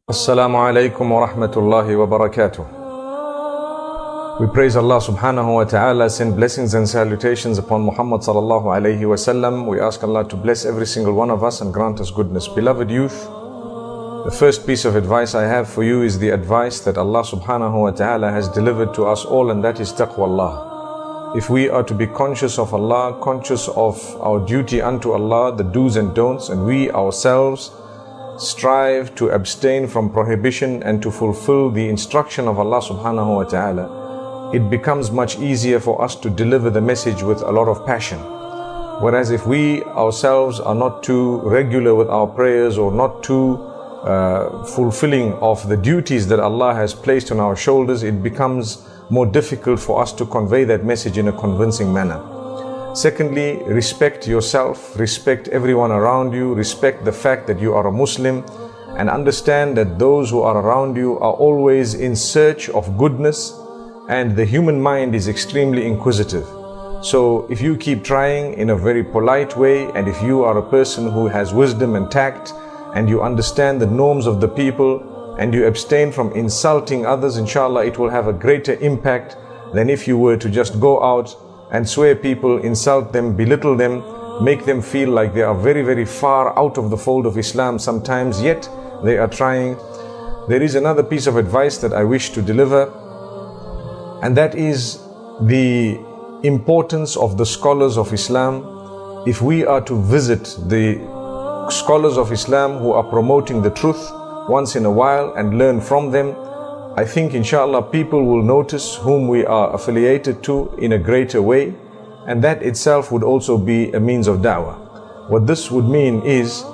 Assalamu alaikum wa rahmatullahi wa barakatuh. We praise Allah subhanahu wa ta'ala, send blessings and salutations upon Muhammad sallallahu alayhi wa sallam. We ask Allah to bless every single one of us and grant us goodness. Beloved youth, the first piece of advice I have for you is the advice that Allah subhanahu wa ta'ala has delivered to us all, and that is taqwa. If we are to be conscious of Allah, conscious of our duty unto Allah, the do's and don'ts, and we ourselves strive to abstain from prohibition and to fulfill the instruction of Allah subhanahu wa ta'ala, it becomes much easier for us to deliver the message with a lot of passion. Whereas if we ourselves are not too regular with our prayers or not too fulfilling of the duties that Allah has placed on our shoulders, it becomes more difficult for us to convey that message in a convincing manner. Secondly, respect yourself, respect everyone around you, respect the fact that you are a Muslim, and understand that those who are around you are always in search of goodness, and the human mind is extremely inquisitive. So if you keep trying in a very polite way, and if you are a person who has wisdom and tact, and you understand the norms of the people, and you abstain from insulting others, inshallah it will have a greater impact than if you were to just go out and swear people, insult them, belittle them, make them feel like they are very, very far out of the fold of Islam sometimes, yet they are trying. There is another piece of advice that I wish to deliver, and that is the importance of the scholars of Islam. If we are to visit the scholars of Islam who are promoting the truth once in a while and learn from them, I think inshallah people will notice whom we are affiliated to in a greater way, and that itself would also be a means of da'wah. What this would mean is,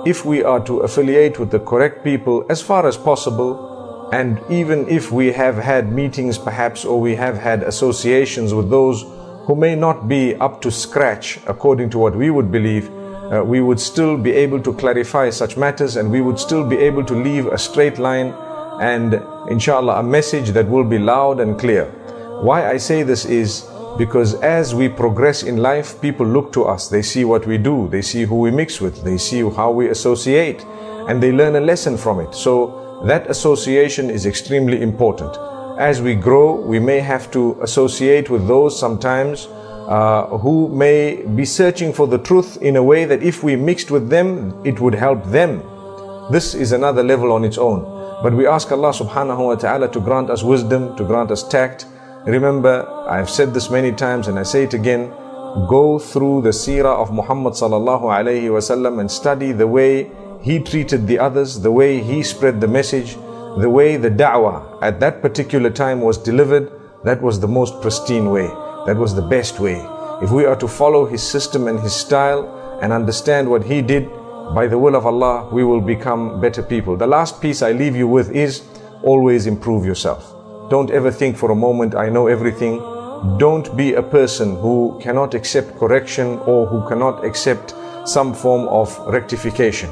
if we are to affiliate with the correct people as far as possible, and even if we have had meetings perhaps, or we have had associations with those who may not be up to scratch according to what we would believe, we would still be able to clarify such matters, and we would still be able to leave a straight line and inshallah a message that will be loud and clear. Why I say this is because as we progress in life, people look to us, they see what we do, they see who we mix with, they see how we associate, and they learn a lesson from it. So that association is extremely important. As we grow, we may have to associate with those sometimes who may be searching for the truth in a way that if we mixed with them, it would help them. This is another level on its own. But we ask Allah subhanahu wa ta'ala to grant us wisdom, to grant us tact. Remember, I have said this many times and I say it again, go through the seerah of Muhammad sallallahu alayhi wa sallam and study the way he treated the others, the way he spread the message, the way the da'wah at that particular time was delivered. That was the most pristine way. That was the best way. If we are to follow his system and his style and understand what he did, by the will of Allah, we will become better people. The last piece I leave you with is always improve yourself. Don't ever think for a moment, I know everything. Don't be a person who cannot accept correction or who cannot accept some form of rectification.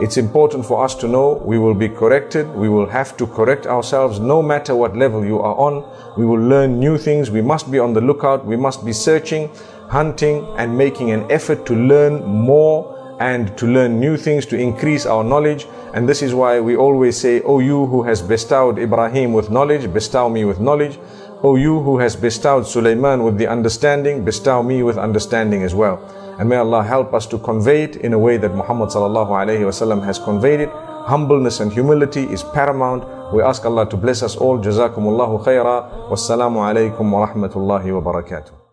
It's important for us to know we will be corrected. We will have to correct ourselves no matter what level you are on. We will learn new things. We must be on the lookout. We must be searching, hunting, and making an effort to learn more and to learn new things, to increase our knowledge. And this is why we always say, O you who has bestowed Ibrahim with knowledge, bestow me with knowledge. O you who has bestowed Sulaiman with the understanding, bestow me with understanding as well. And may Allah help us to convey it in a way that Muhammad sallallahu alayhi wa sallam has conveyed it. Humbleness and humility is paramount. We ask Allah to bless us all. Jazakumullahu khaira. Wassalamu alaikum wa rahmatullahi wa barakatuh.